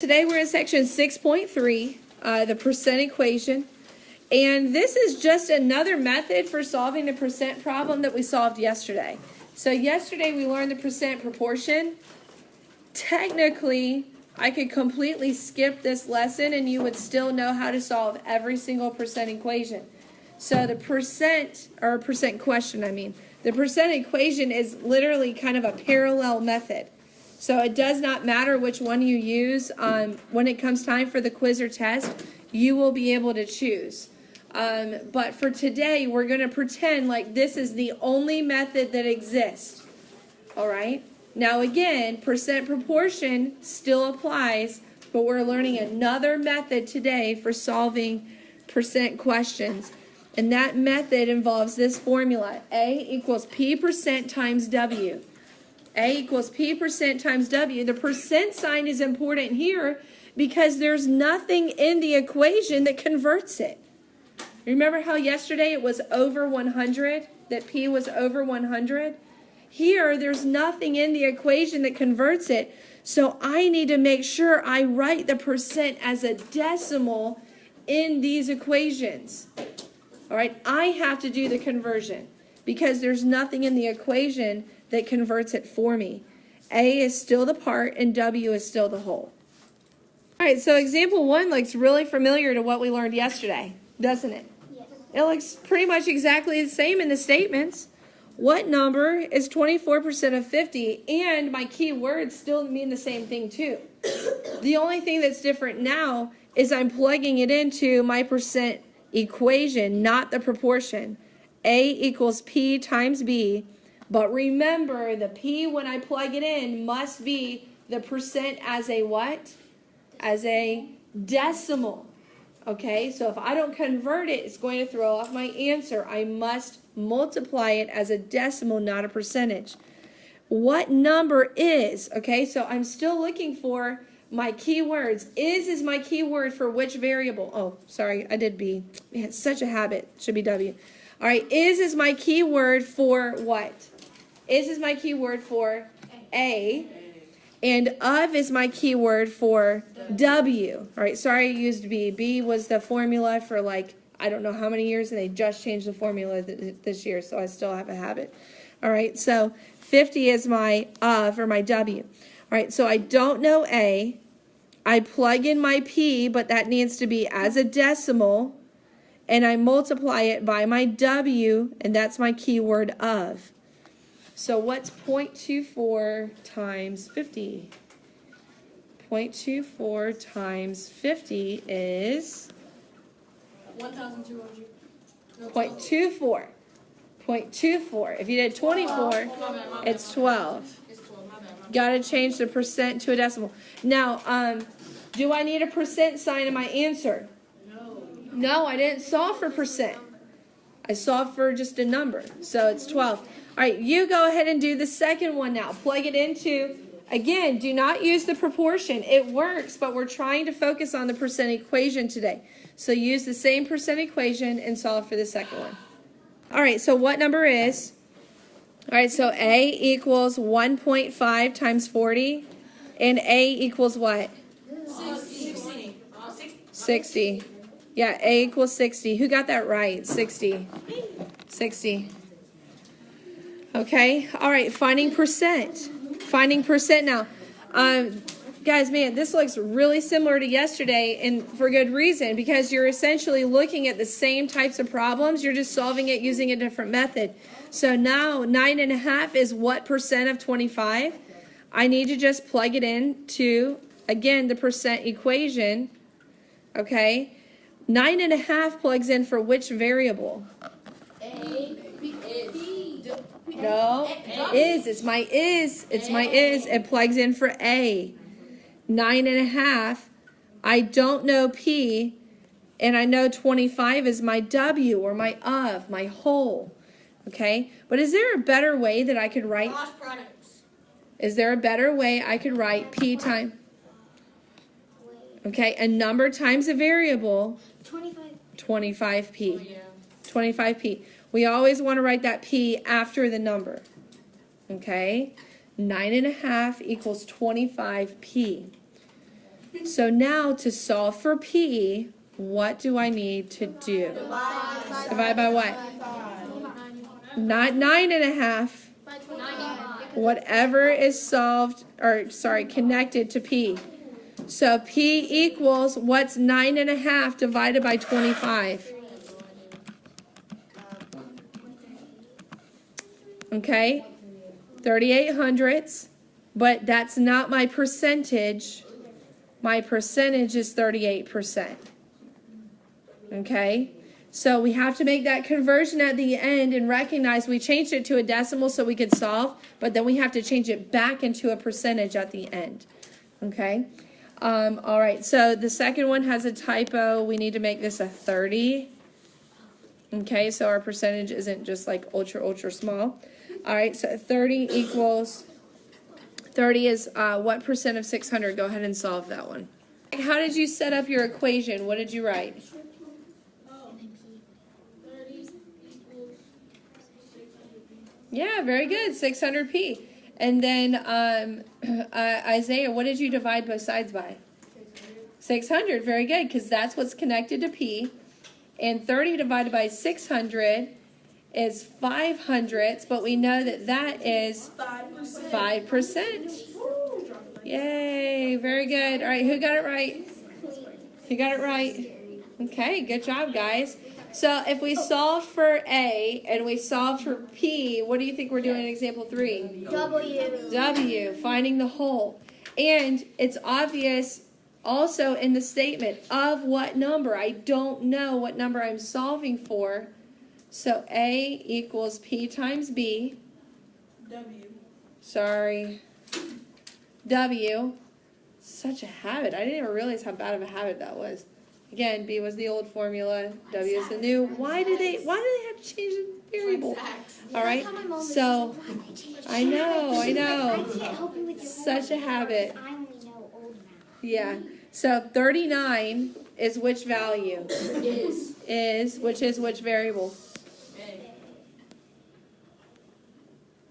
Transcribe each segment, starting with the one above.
Today we're in section 6.3, the percent equation. And this is just another method for solving the percent problem that we solved yesterday. So yesterday we learned the percent proportion. Technically, I could completely skip this lesson and you would still know how to solve every single percent equation. So the percent question, the percent equation is literally kind of a parallel method. So it does not matter which one you use. When it comes time for the quiz or test, you will be able to choose. But for today, we're going to pretend like this is the only method that exists. All right? Now again, percent proportion still applies, but we're learning another method today for solving percent questions. And that method involves this formula. A equals P percent times W. A equals P percent times W. The percent sign is important here because there's nothing in the equation that converts it. Remember how yesterday it was over 100, that P was over 100? Here, there's nothing in the equation that converts it, so I need to make sure I write the percent as a decimal in these equations. All right, I have to do the conversion because there's nothing in the equation that converts it for me. A is still the part and W is still the whole. All right, so example 1 looks really familiar to what we learned yesterday, doesn't it? Yes. It looks pretty much exactly the same in the statements. What number is 24% of 50? And my key words still mean the same thing too. The only thing that's different now is I'm plugging it into my percent equation, not the proportion. A equals P times B. But remember, the P, when I plug it in, must be the percent as a what? As a decimal. Okay, so if I don't convert it, it's going to throw off my answer. I must multiply it as a decimal, not a percentage. What number is? Okay, so I'm still looking for my keywords. Is my keyword for which variable? Oh, sorry, I did B. Man, it's such a habit. Should be W. All right, is my keyword for what? Is my keyword for A, and of is my keyword for W. All right, sorry I used B. B was the formula for like, I don't know how many years, and they just changed the formula this year, so I still have a habit. All right, so 50 is my of, or my W. All right, so I don't know A. I plug in my P, but that needs to be as a decimal, and I multiply it by my W, and that's my keyword of. So what's 0.24 times 50? 0.24 times 50 is 1,200. 0.24. 0.24. If you did 24, it's 12. Got to change the percent to a decimal. Now, do I need a percent sign in my answer? No, I didn't solve for percent. I solved for just a number, so it's 12. All right, you go ahead and do the second one now. Plug it into, again, do not use the proportion. It works, but we're trying to focus on the percent equation today. So use the same percent equation and solve for the second one. All right, so what number is? All right, so A equals 1.5 times 40, and A equals what? 60. 60. Yeah, A equals 60. Who got that right? 60. 60. Okay, all right, finding percent. Finding percent now. Guys, man, this looks really similar to yesterday, and for good reason, because you're essentially looking at the same types of problems. You're just solving it using a different method. So now 9.5 is what percent of 25? I need to just plug it in to, again, the percent equation. Okay, 9.5 plugs in for which variable? No, is. It's my is. It's my is. It plugs in for A. 9.5. I don't know P, and I know 25 is my W, or my of, my whole. Okay, but is there a better way that I could write? Cross products. Is there a better way I could write P times? Okay, a number times a variable. 25P. 25P. We always want to write that P after the number. Okay? 9.5 equals 25P. So now to solve for P, what do I need to do? Divide by what? Not 9.5. Whatever is connected to P. So P equals, what's 9.5 divided by 25? Okay, 38 hundredths, but that's not my percentage. My percentage is 38%. Okay, so we have to make that conversion at the end and recognize we changed it to a decimal so we could solve, but then we have to change it back into a percentage at the end. Okay, all right, so the second one has a typo. We need to make this a 30. Okay, so our percentage isn't just like ultra small. All right, so 30 equals, 30 is what percent of 600? Go ahead and solve that one. How did you set up your equation? What did you write? 30 equals 600p. Yeah, very good, 600p. And then Isaiah, what did you divide both sides by? 600, very good, because that's what's connected to P. And 30 divided by 600 is 5 hundredths, but we know that that is 5%. Yay, very good. All right, who got it right? Who got it right? Okay, good job, guys. So if we solve for A and we solve for P, what do you think we're doing in example 3? W, finding the whole. And it's obvious also in the statement of what number. I don't know what number I'm solving for. So A equals P times B. W. Such a habit. I didn't even realize how bad of a habit that was. Again, B was the old formula. W is the new. Why do they have to change the variable? All right. So I know. Such a habit. Yeah. So 39 is which value? Which is which variable?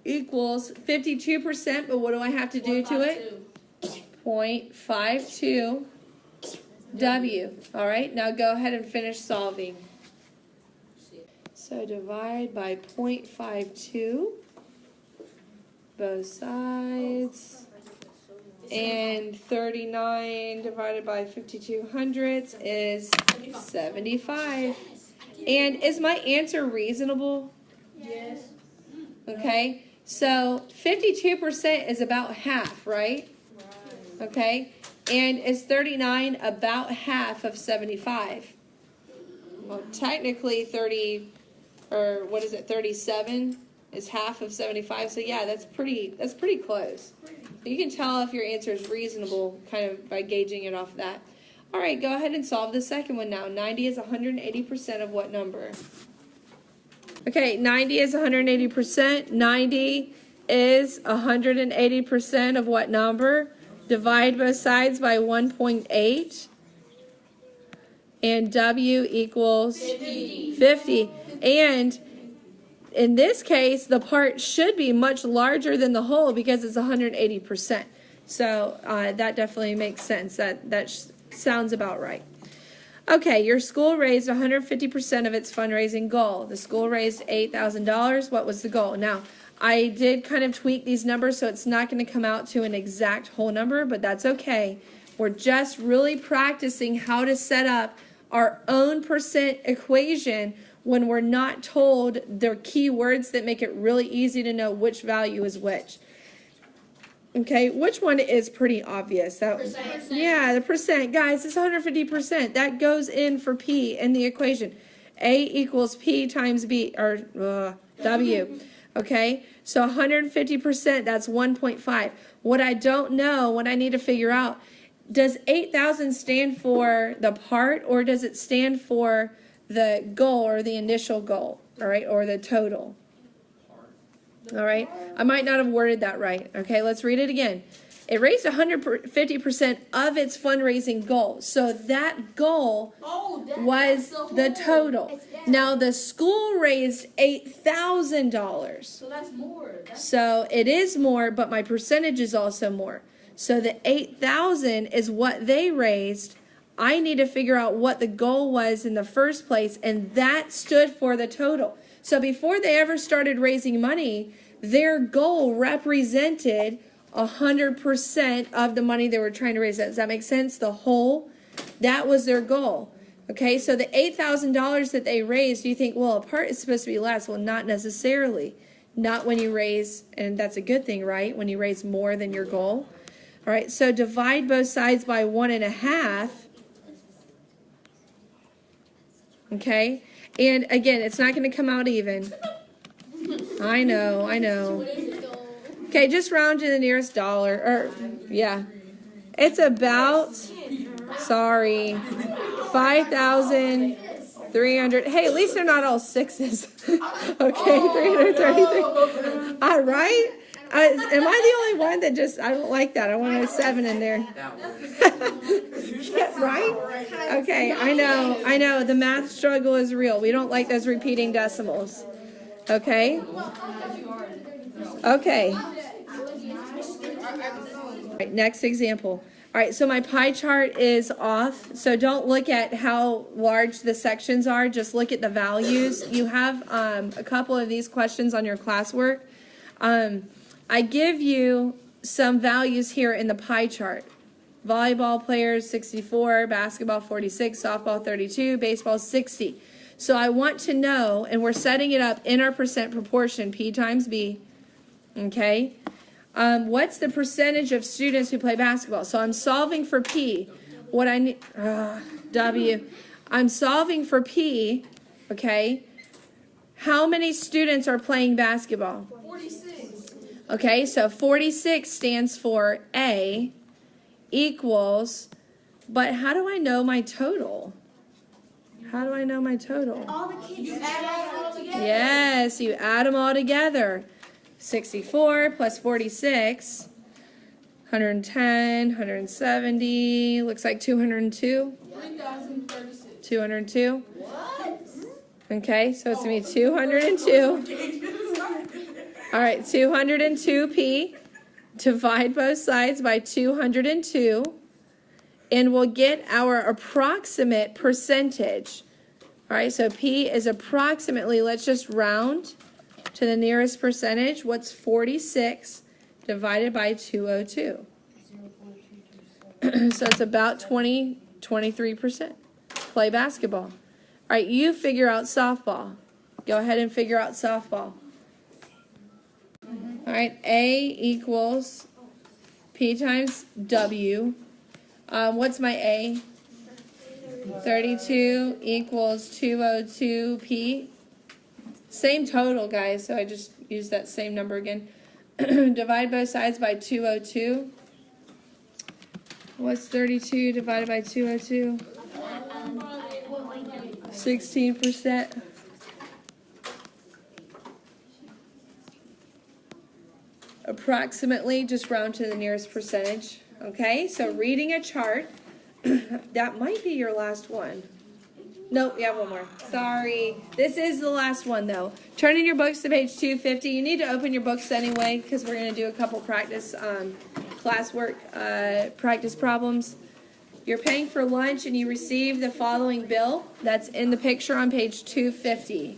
Equals 52%, but what do I have to do to it? 0.52 W. All right, now go ahead and finish solving. So divide by 0.52, both sides. And 39 divided by 52 hundredths is 75. And is my answer reasonable? Yes. Okay, so 52% is about half, right? Okay, and is 39 about half of 75? Well, technically 37 is half of 75. So yeah, that's pretty close. You can tell if your answer is reasonable kind of by gauging it off that. All right, go ahead and solve the second one now. 90 is 180% of what number? Okay, 90 is 180%. 90 is 180% of what number? Divide both sides by 1.8. And W equals 50. And in this case, the part should be much larger than the whole because it's 180%. So that definitely makes sense. That sounds about right. Okay, your school raised 150% of its fundraising goal. The school raised $8,000. What was the goal? Now, I did kind of tweak these numbers, so it's not going to come out to an exact whole number, but that's okay. We're just really practicing how to set up our own percent equation when we're not told the key words that make it really easy to know which value is which. Okay, which one is pretty obvious? Percent. Yeah, the percent. Guys, it's 150%. That goes in for P in the equation. A equals P times B, or W. Okay, so 150%, that's 1.5. What I don't know, what I need to figure out, does 8,000 stand for the part, or does it stand for the goal or the initial goal, all right, or the total? All right, I might not have worded that right. Okay, let's read it again. It raised 150% of its fundraising goal. So that goal was the total. Now the school raised $8,000. So that's more. So it is more, but my percentage is also more. So the 8,000 is what they raised. I need to figure out what the goal was in the first place, and that stood for the total. So before they ever started raising money, their goal represented 100% of the money they were trying to raise. Does that make sense? The whole, that was their goal. Okay, so the $8,000 that they raised, you think, well, a part is supposed to be less. Well, not necessarily. Not when you raise, and that's a good thing, right? When you raise more than your goal. All right, so divide both sides by 1.5. Okay, and again, it's not going to come out even. I know. Okay, just round to the nearest dollar. Or, yeah. It's about, sorry, 5,300. Hey, at least they're not all sixes. Okay, 333. All right. Am I the only one that just, I don't like that. I want a 7 in there. Yeah, right? Okay, I know. The math struggle is real. We don't like those repeating decimals. Okay? Okay. All right, next example. All right, so my pie chart is off. So don't look at how large the sections are. Just look at the values. You have a couple of these questions on your classwork. I give you some values here in the pie chart. Volleyball players, 64, basketball, 46, softball, 32, baseball, 60. So I want to know, and we're setting it up in our percent proportion, P times B, okay? What's the percentage of students who play basketball? So I'm solving for P. What I need, W. I'm solving for P, okay? How many students are playing basketball? 46. Okay, so 46 stands for A equals, but how do I know my total? How do I know my total? All the kids. You add them all together. Yes, you add them all together. 64 plus 46, 110, 170, looks like 202. 3,036. 202. What? Okay, so it's going to be 202. All right, 202p. Divide both sides by 202. And we'll get our approximate percentage. All right, so P is approximately, let's just round to the nearest percentage. What's 46 divided by 202? So it's about 23%. Play basketball. All right, you figure out softball. Go ahead and figure out softball. All right, A equals P times W. What's my A? 32 equals 202P. Same total, guys, so I just used that same number again. Divide both sides by 202. What's 32 divided by 202? 16%. Approximately, just round to the nearest percentage. Okay, so reading a chart, that might be your last one. Nope, you have one more. Sorry. This is the last one, though. Turn in your books to page 250. You need to open your books anyway, because we're going to do a couple practice classwork practice problems. You're paying for lunch, and you receive the following bill. That's in the picture on page 250.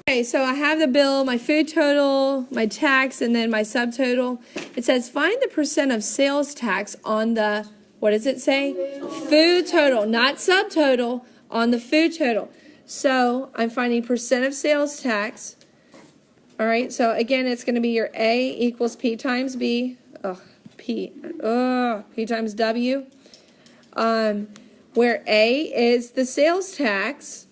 Okay, so I have the bill, my food total, my tax, and then my subtotal. It says find the percent of sales tax on the, what does it say? Food total, not subtotal, on the food total. So I'm finding percent of sales tax. All right, so again, it's going to be your A equals P times B. P times W. Where A is the sales tax.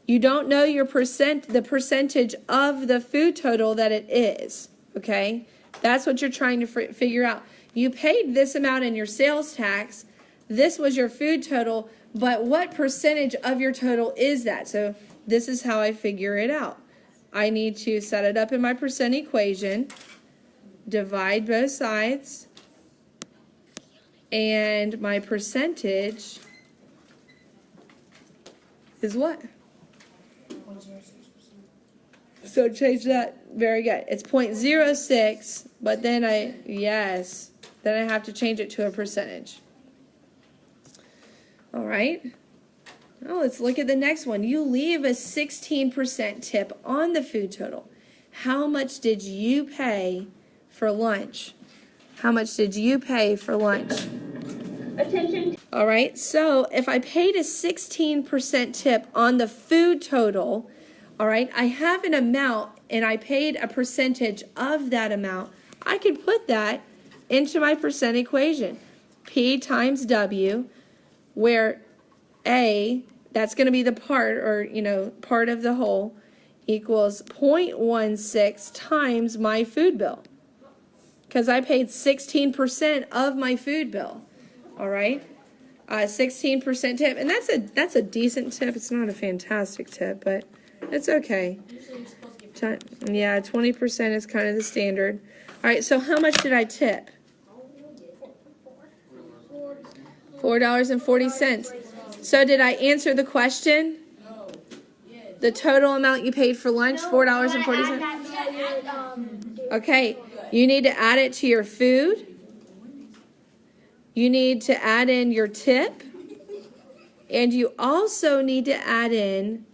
You don't know your the percentage of the food total that it is, okay? That's what you're trying to figure out. You paid this amount in your sales tax. This was your food total, but what percentage of your total is that? So this is how I figure it out. I need to set it up in my percent equation, divide both sides, and my percentage is what? So change that. Very good. It's 0.06, but then yes. Then I have to change it to a percentage. All right. Now let's look at the next one. You leave a 16% tip on the food total. How much did you pay for lunch? How much did you pay for lunch? Attention. All right, so if I paid a 16% tip on the food total, all right, I have an amount and I paid a percentage of that amount, I can put that into my percent equation. P times W, where A, that's going to be the part, or, part of the whole, equals 0.16 times my food bill. Because I paid 16% of my food bill. All right? 16% tip. And that's a decent tip. It's not a fantastic tip, but it's okay. Yeah, 20% is kind of the standard. All right, so how much did I tip? $4.40. So did I answer the question? The total amount you paid for lunch, $4.40? Okay, you need to add it to your food. You need to add in your tip. And you also need to add in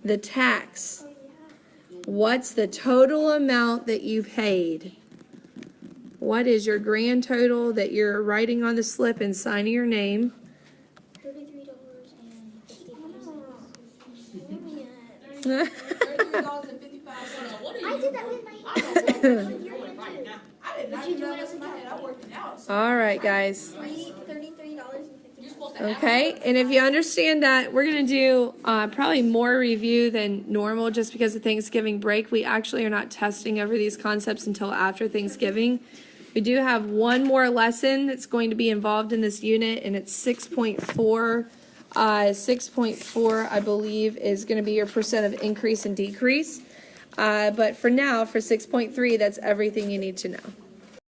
the tax. What's the total amount that you paid? What is your grand total that you're writing on the slip and signing your name? $33.55. I did that with my I did not do that with my head. I worked it out. So All right, guys. $33.50. you're supposed to add Okay, and if you understand that, we're going to do probably more review than normal just because of Thanksgiving break. We actually are not testing over these concepts until after Thanksgiving. We do have one more lesson that's going to be involved in this unit, and it's 6.4. 6.4, I believe, is going to be your percent of increase and decrease. But for now, for 6.3, that's everything you need to know.